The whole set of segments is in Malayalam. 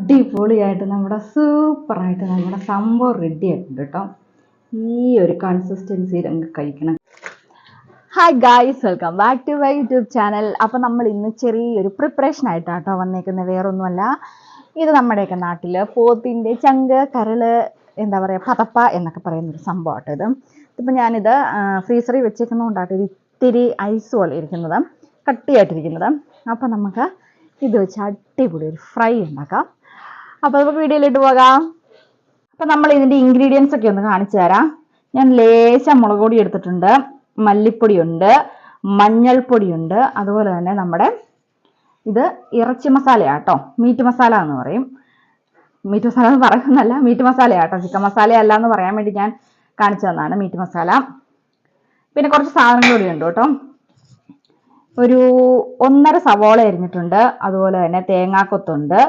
അടിപൊളിയായിട്ട് നമ്മുടെ സൂപ്പറായിട്ട് നമ്മുടെ സംഭവം റെഡി ആയിട്ടുണ്ട് കേട്ടോ. ഈ ഒരു കൺസിസ്റ്റൻസിയിൽ അങ്ങ് കഴിക്കണം. Hi guys, welcome back to my YouTube channel. അപ്പം നമ്മൾ ഇന്ന് ചെറിയൊരു പ്രിപ്പറേഷൻ ആയിട്ടാട്ടോ വന്നേക്കുന്നത്, വേറൊന്നുമല്ല. ഇത് നമ്മുടെയൊക്കെ നാട്ടിൽ പോത്തിൻ്റെ ചങ്ക്, കരള്, എന്താ പറയുക, പതപ്പ എന്നൊക്കെ പറയുന്നൊരു സംഭവമാട്ടോ ഇത്. ഇപ്പം ഞാനിത് ഫ്രീസറിൽ വെച്ചേക്കുന്നതുകൊണ്ടാട്ടോ ഇത് ഇത്തിരി ഐസ് പോലെ ഇരിക്കുന്നത്, കട്ടിയായിട്ടിരിക്കുന്നത്. അപ്പം നമുക്ക് ഇത് വെച്ച് അടിപൊളി ഒരു ഫ്രൈ ഉണ്ടാക്കാം. അപ്പോൾ നമുക്ക് വീഡിയോയിലിട്ട് പോകാം. അപ്പം നമ്മൾ ഇതിൻ്റെ ഇൻഗ്രീഡിയൻസ് ഒക്കെ ഒന്ന് കാണിച്ചു തരാം. ഞാൻ ലേശം മുളക് പൊടി എടുത്തിട്ടുണ്ട്, മല്ലിപ്പൊടിയുണ്ട്, മഞ്ഞൾപ്പൊടിയുണ്ട്, അതുപോലെ തന്നെ നമ്മുടെ ഇത് ഇറച്ചി മസാലയാട്ടോ, മീറ്റ് മസാല എന്ന് പറയും. മീറ്റ് മസാല എന്ന് പറയുന്നതല്ല, മീറ്റ് മസാലയാട്ടോ, ചിക്കൻ മസാല അല്ല എന്ന് പറയാൻ വേണ്ടി ഞാൻ കാണിച്ചു തന്നതാണ് മീറ്റ് മസാല. പിന്നെ കുറച്ച് സാധനങ്ങൾ കൂടി ഉണ്ട് കേട്ടോ. ഒരു 1.5 സവോള അരിഞ്ഞിട്ടുണ്ട്, അതുപോലെ തന്നെ തേങ്ങാക്കൊത്തുണ്ട്,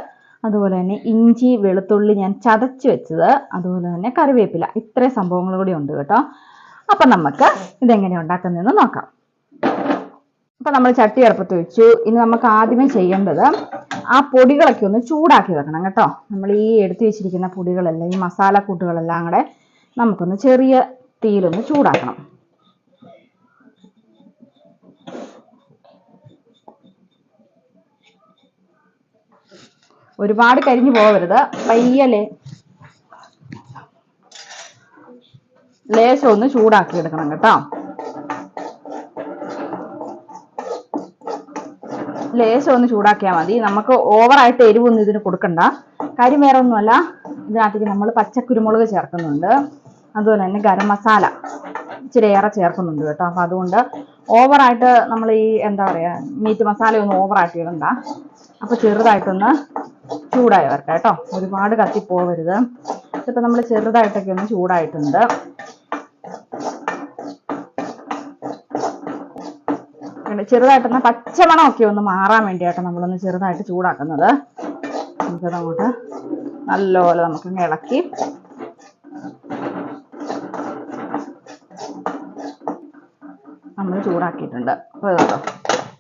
അതുപോലെ തന്നെ ഇഞ്ചി വെളുത്തുള്ളി ഞാൻ ചതച്ച് വെച്ചത്, അതുപോലെ തന്നെ കറിവേപ്പില. ഇത്രയും സംഭവങ്ങൾ കൂടി ഉണ്ട് കേട്ടോ. അപ്പം നമുക്ക് ഇതെങ്ങനെയാണ് ഉണ്ടാക്കുന്നതെന്ന് നോക്കാം. അപ്പം നമ്മൾ ചട്ടി അടുപ്പത്ത് വെച്ചു. ഇനി നമുക്ക് ആദ്യമേ ചെയ്യേണ്ടത് ആ പൊടികളൊക്കെ ഒന്ന് ചൂടാക്കി വെക്കണം കേട്ടോ. നമ്മൾ ഈ എടുത്തു വെച്ചിരിക്കുന്ന പൊടികളെല്ലാം, ഈ മസാല കൂട്ടുകളെല്ലാം കൂടെ നമുക്കൊന്ന് ചെറിയ തീയിലൊന്ന് ചൂടാക്കണം. ഒരുപാട് കരിഞ്ഞു പോകരുത്, പയ്യലെ ലേശം ഒന്ന് ചൂടാക്കി എടുക്കണം കേട്ടോ. ലേശം ഒന്ന് ചൂടാക്കിയാൽ മതി. നമുക്ക് ഓവറായിട്ട് എരിവൊന്നും ഇതിന് കൊടുക്കണ്ട. കാര്യം വേറെ ഒന്നുമല്ല, ഇതിനകത്തേക്ക് നമ്മൾ പച്ചക്കുരുമുളക് ചേർക്കുന്നുണ്ട്, അതുപോലെ തന്നെ ഗരം മസാല ഇച്ചിരി ഏറെ ചേർക്കുന്നുണ്ട് കേട്ടോ. അപ്പം അതുകൊണ്ട് ഓവറായിട്ട് നമ്മൾ ഈ എന്താ പറയുക, മീറ്റ് മസാലയൊന്നും ഓവറായിട്ട് ഇടണ്ട. അപ്പോൾ ചെറുതായിട്ടൊന്ന് ചൂടായി വരട്ടെ കേട്ടോ, ഒരുപാട് കത്തിപ്പോവരുത്. ഇതിപ്പോൾ നമ്മൾ ചെറുതായിട്ടൊക്കെ ഒന്ന് ചൂടായിട്ടുണ്ട്. ചെറുതായിട്ടൊന്ന് പച്ചമണമൊക്കെ ഒന്ന് മാറാൻ വേണ്ടിയാട്ടോ നമ്മളൊന്ന് ചെറുതായിട്ട് ചൂടാക്കുന്നത്. നമുക്കതങ്ങോട്ട് നല്ലപോലെ നമുക്കൊന്ന് ഇളക്കി നമ്മൾ ചൂടാക്കിയിട്ടുണ്ട്. അപ്പോൾ കേട്ടോ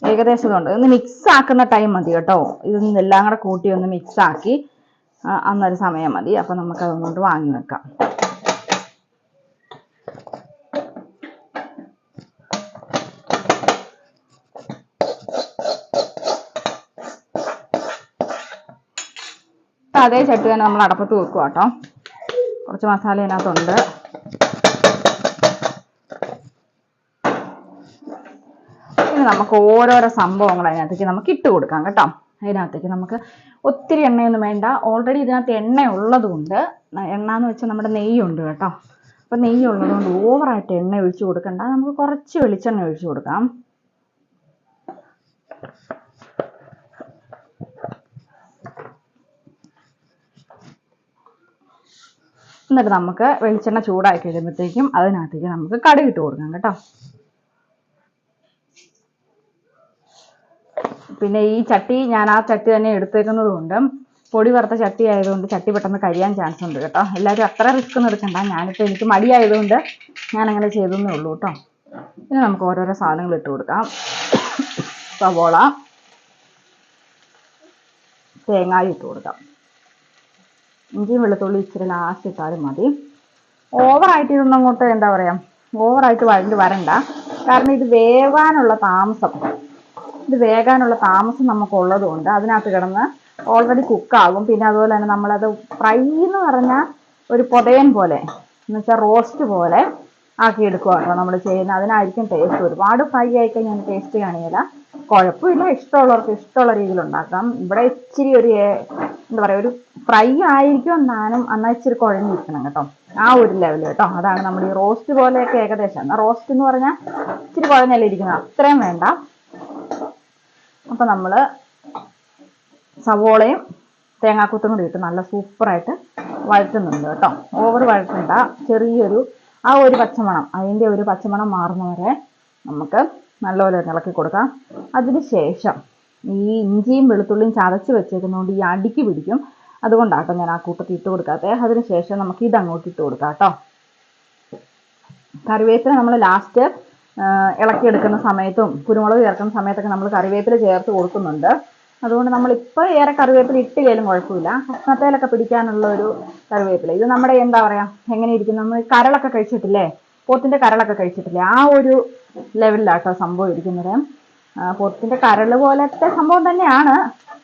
ഏകദേശം ഇതുണ്ട്. ഒന്ന് മിക്സ് ആക്കുന്ന ടൈം മതി കേട്ടോ. ഇതൊന്നും എല്ലാം കൂടെ കൂട്ടി ഒന്ന് മിക്സ് ആക്കി അന്നൊരു സമയം മതി. അപ്പം നമുക്കതൊന്നുകൊണ്ട് വാങ്ങി വെക്കാം. അതേ ചട്ടി തന്നെ നമ്മൾ അടപ്പത്ത് വെക്കുക കേട്ടോ. കുറച്ച് മസാല അതിനകത്തുണ്ട്. ഇനി നമുക്ക് ഓരോരോ സംഭവങ്ങൾ അതിനകത്തേക്ക് നമുക്ക് ഇട്ട് കൊടുക്കാം കേട്ടോ. അതിനകത്തേക്ക് നമുക്ക് ഒത്തിരി എണ്ണയൊന്നും വേണ്ട. ഓൾറെഡി ഇതിനകത്ത് എണ്ണ ഉള്ളതുകൊണ്ട്, എണ്ണ എന്ന് വെച്ചാൽ നമ്മുടെ നെയ്യുണ്ട് കേട്ടോ. അപ്പം നെയ്യ് ഉള്ളതുകൊണ്ട് ഓവറായിട്ട് എണ്ണ ഒഴിച്ചു കൊടുക്കണ്ട. നമുക്ക് കുറച്ച് വെളിച്ചെണ്ണ ഒഴിച്ചു കൊടുക്കാം. എന്നിട്ട് നമുക്ക് വെളിച്ചെണ്ണ ചൂടാക്കി കഴിയുമ്പോഴത്തേക്കും അതിനകത്തേക്ക് നമുക്ക് കടുക് ഇട്ട് കൊടുക്കാം കേട്ടോ. പിന്നെ ഈ ചട്ടി ഞാൻ ആ ചട്ടി തന്നെ എടുത്തേക്കുന്നത് കൊണ്ട്, പൊടി വറുത്ത ചട്ടി ആയതുകൊണ്ട് ചട്ടി പെട്ടെന്ന് കരിയാൻ ചാൻസ് ഉണ്ട് കേട്ടോ. എല്ലാവരും അത്ര റിസ്ക് ഒന്നും എടുക്കണ്ട. ഞാനിപ്പോൾ എനിക്ക് മടിയായതുകൊണ്ട് ഞാനങ്ങനെ ചെയ്തെന്നേ ഉള്ളൂ കേട്ടോ. ഇനി നമുക്ക് ഓരോരോ സാധനങ്ങൾ ഇട്ട് കൊടുക്കാം. സവോള, തേങ്ങായി ഇട്ട് കൊടുക്കാം. ഇഞ്ചിയും വെളുത്തുള്ളി ഇച്ചിരി ലാസ്റ്റ് ഇട്ടാലും മതി. ഓവറായിട്ട് ഇതൊന്നും അങ്ങോട്ട് എന്താ പറയുക, ഓവറായിട്ട് വരണ്ട. കാരണം ഇത് വേകാനുള്ള താമസം നമുക്കുള്ളത് കൊണ്ട് അതിനകത്ത് കിടന്ന് ഓൾറെഡി കുക്കാകും. പിന്നെ അതുപോലെ തന്നെ നമ്മളത് ഫ്രൈ എന്ന് പറഞ്ഞാൽ ഒരു പൊതയൻ പോലെ, എന്ന് വെച്ചാൽ റോസ്റ്റ് പോലെ ആക്കി എടുക്കുക കേട്ടോ നമ്മൾ ചെയ്യുന്നത്. അതിനായിരിക്കും ടേസ്റ്റ്. ഒരുപാട് ഫ്രൈ ആയിക്കഴിഞ്ഞാൽ ടേസ്റ്റ് കാണില്ല. കുഴപ്പമില്ല, ഇഷ്ടമുള്ളവർക്ക് ഇഷ്ടമുള്ള രീതിയിൽ ഉണ്ടാക്കാം. ഇവിടെ ഇച്ചിരി ഒരു എന്താ പറയുക, ഒരു ഫ്രൈ ആയിരിക്കും എന്നാലും എന്നാൽ ഇച്ചിരി കുഴഞ്ഞിരിക്കണം കേട്ടോ. ആ ഒരു ലെവൽ കേട്ടോ. അതാണ് നമ്മൾ ഈ റോസ്റ്റ് പോലെയൊക്കെ ഏകദേശം. എന്നാൽ റോസ്റ്റ് എന്ന് പറഞ്ഞാൽ ഇച്ചിരി കുഴഞ്ഞല്ലേ ഇരിക്കുന്നത്, അത്രയും വേണ്ട. അപ്പം നമ്മൾ സവോളയും തേങ്ങാക്കൊത്തും കൂടി ഇട്ട് നല്ല സൂപ്പറായിട്ട് വഴറ്റുന്നുണ്ട് കേട്ടോ. ഓവർ വഴറ്റണ്ട. ചെറിയൊരു ആ ഒരു പച്ചമണം, അതിൻ്റെ ഒരു പച്ചമണം മാറുന്നവരെ നമുക്ക് നല്ലപോലെ ഇളക്കി കൊടുക്കാം. അതിന് ശേഷം ഈ ഇഞ്ചിയും വെളുത്തുള്ളിയും ചതച്ച് വെച്ചേക്കുന്നതുകൊണ്ട് ഈ അടിക്ക് പിടിക്കും. അതുകൊണ്ടാട്ടോ ഞാൻ ആ കൂട്ടത്തിൽ ഇട്ട് കൊടുക്കാത്തത്. അതിന് ശേഷം നമുക്ക് ഇത് അങ്ങോട്ട് ഇട്ട് കൊടുക്കാം കേട്ടോ. കറിവേപ്പില നമ്മൾ ലാസ്റ്റ് ഇളക്കിയെടുക്കുന്ന സമയത്തും കുരുമുളക് ചേർക്കുന്ന സമയത്തൊക്കെ നമ്മൾ കറിവേപ്പില ചേർത്ത് കൊടുക്കുന്നുണ്ട്. അതുകൊണ്ട് നമ്മളിപ്പോൾ ഏറെ കറിവേപ്പില ഇട്ടില്ലേലും കുഴപ്പമില്ല. കഷ്ണത്തേലൊക്കെ പിടിക്കാനുള്ള ഒരു കറിവേപ്പില. ഇത് നമ്മുടെ എന്താ പറയുക, എങ്ങനെ ഇരിക്കും, നമ്മൾ കരളൊക്കെ കഴിച്ചിട്ടില്ലേ, പോത്തിൻ്റെ കരളൊക്കെ കഴിച്ചിട്ടില്ലേ, ആ ഒരു ലെവലിലാട്ടോ സംഭവം ഇരിക്കുന്നത്. പോത്തിൻ്റെ കരൾ പോലത്തെ സംഭവം തന്നെയാണ്.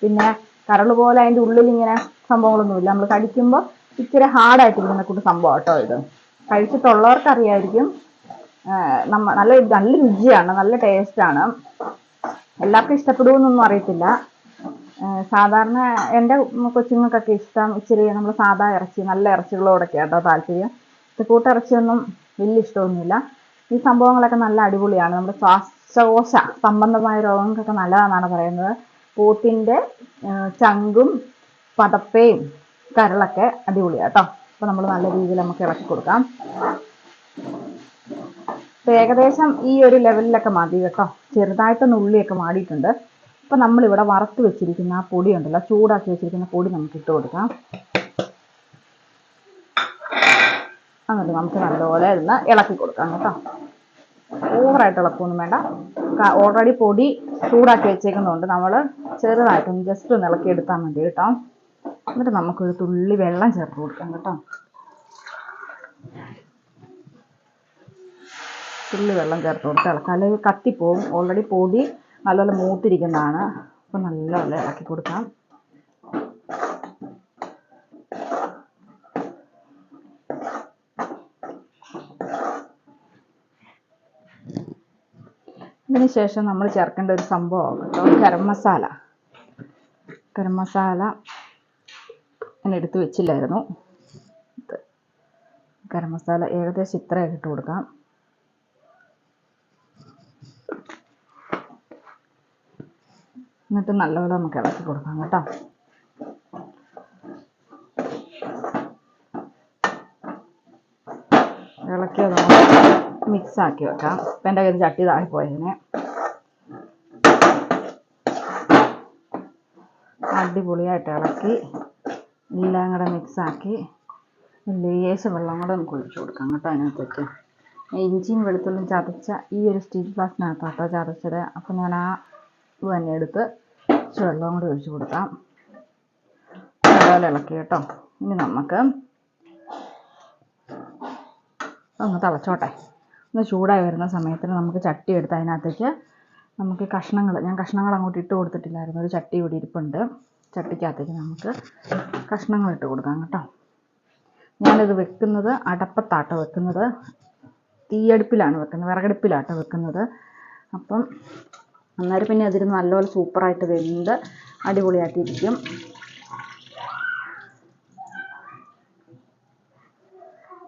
പിന്നെ കരൾ പോലെ അതിൻ്റെ ഉള്ളിൽ ഇങ്ങനെ സംഭവങ്ങളൊന്നുമില്ല. നമ്മൾ കടിക്കുമ്പോൾ ഇച്ചിരി ഹാർഡായിട്ടിരിക്കുന്ന കൂട്ട് സംഭവം കേട്ടോ ഇത്. കഴിച്ചിട്ടുള്ളവർക്ക് അറിയായിരിക്കും. നല്ല നല്ല രുചിയാണ്, നല്ല ടേസ്റ്റാണ്. എല്ലാവർക്കും ഇഷ്ടപ്പെടുമെന്നൊന്നും അറിയത്തില്ല. സാധാരണ എൻ്റെ കൊച്ചുങ്ങൾക്കൊക്കെ ഇഷ്ടം ഇച്ചിരി നമ്മൾ സാധാ ഇറച്ചി, നല്ല ഇറച്ചികളോടൊക്കെ കേട്ടോ താല്പര്യം. കൂട്ടിറച്ചിയൊന്നും വലിയ ഇഷ്ടമൊന്നുമില്ല. ഈ സംഭവങ്ങളൊക്കെ നല്ല അടിപൊളിയാണ്. നമ്മുടെ ശ്വാസകോശ സംബന്ധമായ രോഗങ്ങൾക്കൊക്കെ നല്ലതാണെന്നാണ് പറയുന്നത്. പോത്തിൻ്റെ ചങ്കും പതപ്പയും കരളൊക്കെ അടിപൊളിയാണ് കേട്ടോ. അപ്പോൾ നമ്മൾ നല്ല രീതിയിൽ നമുക്ക് ഇളക്കി കൊടുക്കാം. അപ്പോൾ ഏകദേശം ഈ ഒരു ലെവലിലൊക്കെ മതി കേട്ടോ. ചെറുതായിട്ടൊന്ന് ഉള്ളിയൊക്കെ മാടിയിട്ടുണ്ട്. അപ്പോൾ നമ്മളിവിടെ വറുത്ത് വെച്ചിരിക്കുന്ന ആ പൊടി ഉണ്ടല്ലോ, ചൂടാക്കി വെച്ചിരിക്കുന്ന പൊടി നമുക്ക് ഇട്ട് കൊടുക്കാം. എന്നിട്ട് നമുക്ക് നല്ലപോലെ ഒന്ന് ഇളക്കി കൊടുക്കാം കേട്ടോ. ഓവറായിട്ട് ഇളക്കൊന്നും വേണ്ട. ഓൾറെഡി പൊടി ചൂടാക്കി വെച്ചേക്കുന്നതുകൊണ്ട് നമ്മൾ ചെറുതായിട്ടൊന്ന് ജസ്റ്റ് ഒന്ന് ഇളക്കി എടുത്താൽ മതി കേട്ടോ. എന്നിട്ട് നമുക്കൊരു തുള്ളി വെള്ളം ചേർത്ത് കൊടുക്കാം കേട്ടോ. തുള്ളി വെള്ളം ചേർത്ത് കൊടുത്ത് ഇളക്കാം, അല്ലെങ്കിൽ കത്തിപ്പോവും. ഓൾറെഡി പൊടി നല്ലപോലെ മൂത്തിരിക്കുന്നതാണ്. അപ്പോൾ നല്ലപോലെ ഇളക്കി കൊടുക്കാം. ഇതിന് ശേഷം നമ്മൾ ചേർക്കേണ്ട ഒരു സംഭവം കേട്ടോ, ഗരം മസാല. ഗരം മസാല ഞാൻ എടുത്ത് വെച്ചില്ലായിരുന്നു. ഗരം മസാല ഏകദേശം ഇത്രയൊക്കെ ഇട്ട് കൊടുക്കാം. എന്നിട്ട് നല്ലപോലെ നമുക്ക് ഇളക്കി കൊടുക്കാം കേട്ടോ. ഇളക്കിയത് നമുക്ക് മിക്സ് ആക്കി വെക്കാം. ഇപ്പം എൻ്റെ കയ്യിൽ ചട്ടി താഴെപ്പോയതിനെ അടിപൊളിയായിട്ട് ഇളക്കി എല്ലാം കൂടെ മിക്സാക്കി ലേശം വെള്ളം കൂടെ നമുക്ക് ഒഴിച്ചു കൊടുക്കാം കേട്ടോ. അതിനകത്തേക്ക് ഇഞ്ചിയും വെളുത്തുള്ളിയും ചതച്ച ഈ ഒരു സ്റ്റീൽ ഗ്ലാസ്സിനകത്താട്ടോ ചതച്ചത്. അപ്പോൾ ഞാൻ ആ ഇത് തന്നെ എടുത്ത് വെള്ളം കൂടെ ഒഴിച്ചു കൊടുക്കാം. നല്ലപോലെ ഇളക്കി കേട്ടോ. ഇനി നമുക്ക് ഒന്ന് തിളച്ചോട്ടെ. ഒന്ന് ചൂടായി വരുന്ന സമയത്തിന് നമുക്ക് ചട്ടി എടുത്ത് അതിനകത്തേക്ക് നമുക്ക് ഞാൻ കഷ്ണങ്ങൾ അങ്ങോട്ട് ഇട്ട് കൊടുത്തിട്ടില്ലായിരുന്നു. ഒരു ചട്ടി ഇവിടെ ഇരിപ്പുണ്ട്. ചട്ടിക്കകത്തേക്ക് നമുക്ക് കഷ്ണങ്ങൾ ഇട്ട് കൊടുക്കാം കേട്ടോ. ഞാനിത് വെക്കുന്നത് അടപ്പത്താട്ടോ വെക്കുന്നത്, തീയടുപ്പിലാണ് വെക്കുന്നത്, വിറകടുപ്പിലാട്ടോ വെക്കുന്നത്. അപ്പം അന്നേരം പിന്നെ അതിരുന്ന് നല്ലപോലെ സൂപ്പറായിട്ട് വെന്ത് അടിപൊളിയായിട്ടിരിക്കും.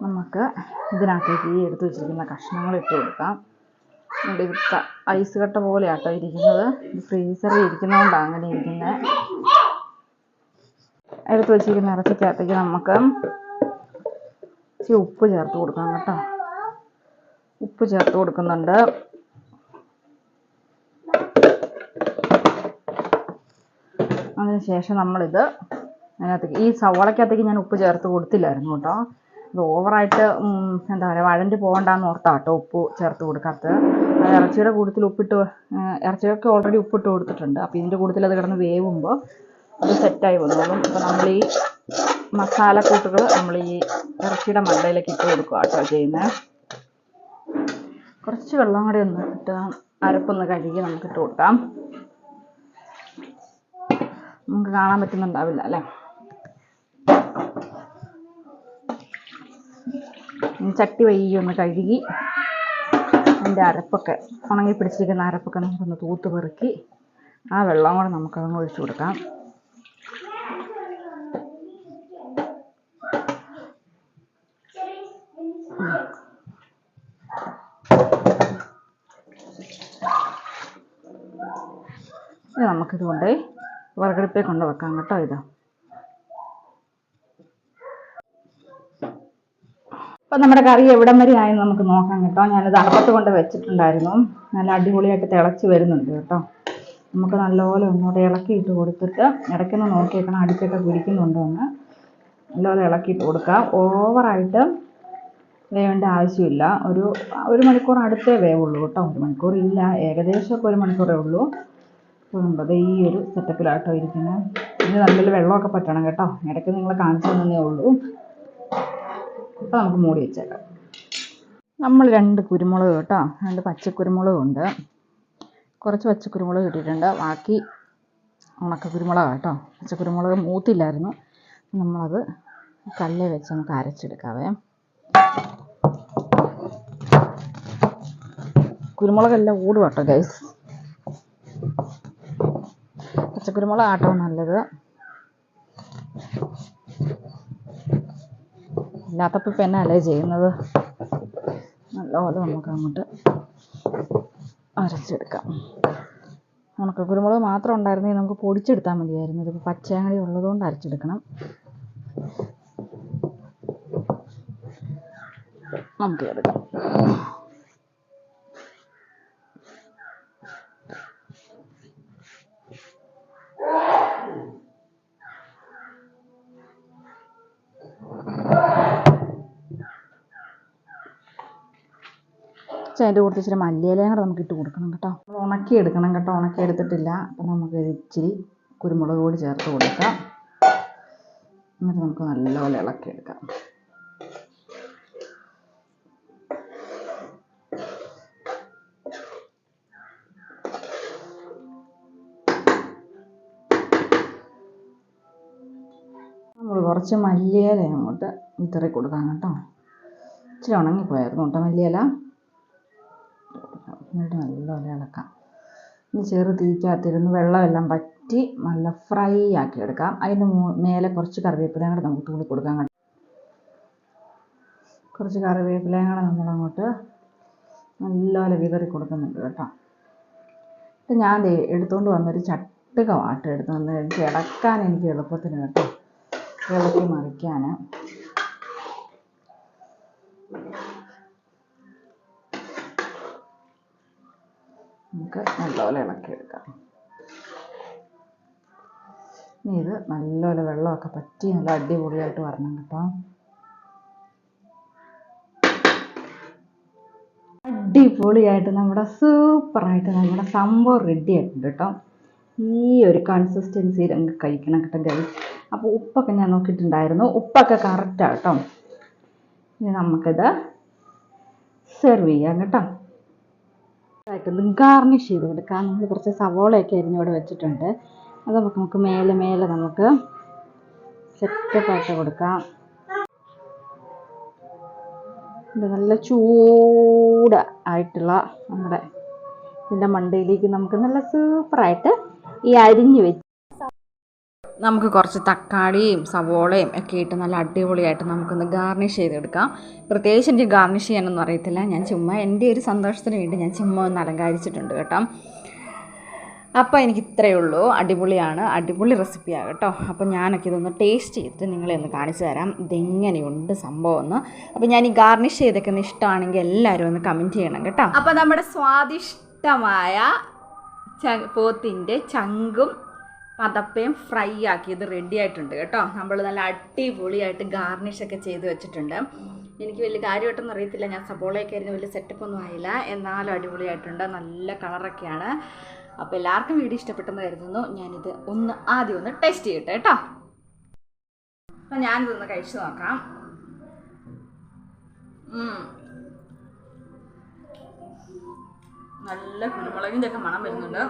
നമുക്ക് ഇതിനകത്തേക്ക് ഈ എടുത്ത് വെച്ചിരിക്കുന്ന കഷ്ണങ്ങൾ ഇട്ട് കൊടുക്കാം. ഇത് ഐസ് കട്ട പോലെയാട്ടോ ഇരിക്കുന്നത്. ഇത് ഫ്രീസറിൽ ഇരിക്കുന്നതുകൊണ്ടാണ് അങ്ങനെ ഇരിക്കുന്നത്. എടുത്ത് വെച്ചിരിക്കുന്ന ഇറച്ചിക്കകത്തേക്ക് നമുക്ക് ഇച്ചിരി ഉപ്പ് ചേർത്ത് കൊടുക്കാം കേട്ടോ. ഉപ്പ് ചേർത്ത് കൊടുക്കുന്നുണ്ട്. അതിനുശേഷം നമ്മളിത് അതിനകത്തേക്ക് ഈ സവാളക്കകത്തേക്ക് ഞാൻ ഉപ്പ് ചേർത്ത് കൊടുത്തില്ലായിരുന്നു കേട്ടോ. ഇത് ഓവറായിട്ട് എന്താ പറയുക വഴണ്ട് പോകണ്ടെന്ന് ഓർത്താട്ടോ ഉപ്പ് ചേർത്ത് കൊടുക്കാത്തത്. അത് ഇറച്ചിയുടെ കൂട്ടത്തിൽ ഇറച്ചിയൊക്കെ ഓൾറെഡി ഉപ്പിട്ട് കൊടുത്തിട്ടുണ്ട്. അപ്പോൾ ഇതിൻ്റെ കൂട്ടത്തിൽ അത് കിടന്ന് വേവുമ്പോൾ അത് സെറ്റായി വന്നോളും. അപ്പോൾ നമ്മൾ ഈ മസാലക്കൂട്ടുകൾ നമ്മൾ ഈ ഇറച്ചിയുടെ മണ്ടയിലേക്ക് ഇട്ട് കൊടുക്കുക കേട്ടോ ചെയ്യുന്നത്. കുറച്ച് വെള്ളം കൂടെ ഒന്ന് ഇട്ട് അരപ്പൊന്ന് കഴുകി നമുക്ക് ഇട്ട് കൊടുക്കാം. നമുക്ക് കാണാൻ പറ്റുന്നുണ്ടാവില്ല അല്ലേ. ചട്ടി വൈകി കഴുകി അതിൻ്റെ അരപ്പൊക്കെ ഉണങ്ങി പിടിച്ചിരിക്കുന്ന അരപ്പൊക്കെ നമുക്കൊന്ന് തൂത്ത് പെറുക്കി ആ വെള്ളം കൂടെ നമുക്കതൊന്ന് ഒഴിച്ചു കൊടുക്കാം. ഇത് നമുക്കിത് കൊണ്ട് വിറകടുപ്പിൽ കൊണ്ട് വെക്കാം കേട്ടോ. ഇത് അപ്പം നമ്മുടെ കറി എവിടം വരെ ആയെന്ന് നമുക്ക് നോക്കാം കേട്ടോ. ഞാനിത് അടപ്പത്ത് കൊണ്ട് വെച്ചിട്ടുണ്ടായിരുന്നു. നല്ല അടിപൊളിയായിട്ട് തിളച്ച് വരുന്നുണ്ട് കേട്ടോ. നമുക്ക് നല്ലപോലെ ഒന്നുകൂടെ ഇളക്കിയിട്ട് കൊടുത്തിട്ട് ഇടയ്ക്കൊന്ന് നോക്കി വെക്കണം അടിച്ചൊക്കെ പിടിക്കുന്നുണ്ടോ എന്ന്. നല്ലപോലെ ഇളക്കിയിട്ട് കൊടുക്കാം. ഓവറായിട്ട് വേവേണ്ട ആവശ്യമില്ല. ഒരു മണിക്കൂർ അടുത്തേ വേവുള്ളൂ കേട്ടോ. 1 മണിക്കൂറില്ല, ഏകദേശമൊക്കെ 1 മണിക്കൂറേ ഉള്ളൂ. അപ്പോൾ ഈ ഒരു സെറ്റപ്പിലാട്ടോ ഇരിക്കുന്നത്. ഇനി നല്ലൊരു വെള്ളമൊക്കെ പറ്റണം കേട്ടോ. ഇടയ്ക്ക് നിങ്ങളെ കാണിച്ചു തന്നേ ഉള്ളൂ. അപ്പോൾ നമുക്ക് മൂടി വെച്ചേക്കാം. നമ്മൾ 2 കുരുമുളക് കേട്ടോ, 2 പച്ചക്കുരുമുളകുണ്ട്. കുറച്ച് പച്ചക്കുരുമുളക് ഇട്ടിട്ടുണ്ട്, ബാക്കി ഉണക്ക കുരുമുളക് കേട്ടോ. പച്ചക്കുരുമുളക് മൂത്തില്ലായിരുന്നു. നമ്മളത് കല്ലിൽ വെച്ച് നമുക്ക് അരച്ചെടുക്കാവേ. കുരുമുളകെല്ലാം ഓടും കേട്ടോ ഗൈസ്. പച്ചക്കുരുമുളക് ആട്ടോ നല്ലത്. ഇല്ലാത്തപ്പോൾ ഇപ്പം എന്നാ അല്ലേ ചെയ്യുന്നത്. നല്ലപോലെ നമുക്ക് അങ്ങോട്ട് അരച്ചെടുക്കാം. ഉണക്കക്കുരുമുളക് മാത്രം ഉണ്ടായിരുന്നെങ്കിൽ നമുക്ക് പൊടിച്ചെടുത്താൽ മതിയായിരുന്നു. ഇതിപ്പോൾ പച്ചയാങ്ങടി ഉള്ളതുകൊണ്ട് അരച്ചെടുക്കണം. നമുക്ക് എടുക്കാം. അതിൻ്റെ കൂടെ ഇച്ചിരി മല്ലിയിലയും കൂടെ നമുക്ക് ഇട്ട് കൊടുക്കണം കേട്ടോ. ഉണക്കിയെടുക്കണം കേട്ടോ. ഉണക്കിയെടുത്തിട്ടില്ല. അപ്പം നമുക്ക് ഇച്ചിരി കുരുമുളക് പൊടി ചേർത്ത് കൊടുക്കാം. എന്നിട്ട് നമുക്ക് നല്ലപോലെ ഇളക്കിയെടുക്കാം. നമ്മൾ കുറച്ച് മല്ലിയില അങ്ങോട്ട് വിതറി കൊടുക്കാം കേട്ടോ. ഇച്ചിരി ഉണങ്ങിപ്പോയായിരുന്നു കേട്ടോ മല്ലിയില. എന്നിട്ട് നല്ലപോലെ ഇളക്കാം. ഇനി ചെറു തീക്കകത്തിരുന്ന് വെള്ളമെല്ലാം വറ്റി നല്ല ഫ്രൈ ആക്കി എടുക്കാം. അതിന് മേലെ കുറച്ച് കറിവേപ്പിലയും കൂടെ നമുക്ക് തൂളി കൊടുക്കാം കേട്ടോ. കുറച്ച് കറിവേപ്പിലയും കൂടെ നമ്മളങ്ങോട്ട് നല്ലപോലെ വിതറി കൊടുക്കുന്നുണ്ട് കേട്ടോ. ഇപ്പം ഞാൻ എടുത്തുകൊണ്ട് വന്നൊരു ചട്ടുക വാട്ട് എടുത്ത് വന്ന് എനിക്ക് ഇളക്കാൻ എനിക്ക് എളുപ്പത്തിന് കേട്ടോ, ഇളക്കി മറിക്കാൻ. നമുക്ക് നല്ലപോലെ ഇളക്കിയെടുക്കാം. ഇനി ഇത് നല്ലപോലെ വെള്ളമൊക്കെ പറ്റി നല്ല അടിപൊളിയായിട്ട് വരണം കേട്ടോ. അടിപൊളിയായിട്ട് നമ്മുടെ സൂപ്പറായിട്ട് നമ്മുടെ സംഭവം റെഡി ആയിട്ടുണ്ട് കേട്ടോ. ഈ ഒരു കൺസിസ്റ്റൻസിയിൽ നമുക്ക് കഴിക്കണം കേട്ടോ ഗൈസ്. അപ്പോൾ ഉപ്പൊക്കെ ഞാൻ നോക്കിയിട്ടുണ്ടായിരുന്നു, ഉപ്പൊക്കെ കറക്റ്റാണ് കേട്ടോ. ഇനി നമുക്കിത് സെർവ് ചെയ്യാം കേട്ടോ. ഗാർണിഷ് ചെയ്ത് കൊടുക്കാം. നമ്മൾ കുറച്ച് സവോളയൊക്കെ അരിഞ്ഞിവിടെ വെച്ചിട്ടുണ്ട്. അത് നമുക്ക് മേലെ നമുക്ക് സെറ്റപ്പായിട്ട് കൊടുക്കാം. ഇത് നല്ല ചൂട് ആയിട്ടുള്ള നമ്മുടെ ഇതിൻ്റെ മണ്ടയിലേക്ക് നമുക്ക് നല്ല സൂപ്പറായിട്ട് ഈ അരിഞ്ഞ് വെച്ച് നമുക്ക് കുറച്ച് തക്കാളിയും സവോളയും ഒക്കെ ഇട്ട് നല്ല അടിപൊളിയായിട്ട് നമുക്കൊന്ന് ഗാർണിഷ് ചെയ്തെടുക്കാം. പ്രത്യേകിച്ച് എനിക്ക് ഗാർണിഷ് ചെയ്യാനൊന്നും അറിയത്തില്ല. ഞാൻ ചുമ്മാ എൻ്റെ ഒരു സന്തോഷത്തിന് വേണ്ടി ഞാൻ ചുമ്മാ ഒന്ന് അലങ്കരിച്ചിട്ടുണ്ട് കേട്ടോ. അപ്പോൾ എനിക്ക് ഇത്രയേ ഉള്ളൂ. അടിപൊളിയാണ്, അടിപൊളി റെസിപ്പിയാണ് കേട്ടോ. അപ്പോൾ ഞാനൊക്കെ ഇതൊന്ന് ടേസ്റ്റ് ചെയ്തിട്ട് നിങ്ങളെ ഒന്ന് കാണിച്ചു തരാം ഇതെങ്ങനെയുണ്ട് സംഭവം എന്ന്. അപ്പോൾ ഞാൻ ഈ ഗാർണിഷ് ചെയ്തൊക്കെ ഇഷ്ടമാണെങ്കിൽ എല്ലാവരും ഒന്ന് കമൻറ്റ് ചെയ്യണം കേട്ടോ. അപ്പോൾ നമ്മുടെ സ്വാദിഷ്ടമായ പോത്തിൻ്റെ ചങ്കും പതപ്പയും ഫ്രൈ ആക്കിയത് റെഡി ആയിട്ടുണ്ട് കേട്ടോ. നമ്മൾ നല്ല അടിപൊളിയായിട്ട് ഗാർണിഷൊക്കെ ചെയ്ത് വെച്ചിട്ടുണ്ട്. എനിക്ക് വലിയ കാര്യമായിട്ടൊന്നും അറിയത്തില്ല, ഞാൻ സബോളയൊക്കെ ആയിരുന്നു, വലിയ സെറ്റപ്പൊന്നും ആയില്ല. എന്നാലും അടിപൊളിയായിട്ടുണ്ട്, നല്ല കളറൊക്കെയാണ്. അപ്പോൾ എല്ലാവർക്കും വീഡിയോ ഇഷ്ടപ്പെട്ടെന്ന് കരുതുന്നു. ഞാനിത് ആദ്യം ഒന്ന് ടേസ്റ്റ് ചെയ്യട്ടെ കേട്ടോ. അപ്പം ഞാനിതൊന്ന് കഴിച്ചു നോക്കാം. നല്ല കുരുമുളകിൻ്റെ ഒക്കെ മണം വരുന്നുണ്ട്,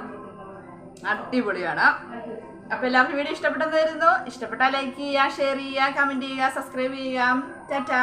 അടിപൊളിയാണ്. അപ്പോൾ എല്ലാവർക്കും വീഡിയോ ഇഷ്ടപ്പെട്ടെന്ന് കരുതുന്നു. ഇഷ്ടപ്പെട്ടാൽ ലൈക്ക് ചെയ്യുക, ഷെയർ ചെയ്യുക, കമൻറ്റ് ചെയ്യുക, സബ്സ്ക്രൈബ് ചെയ്യുക. ടാറ്റാ.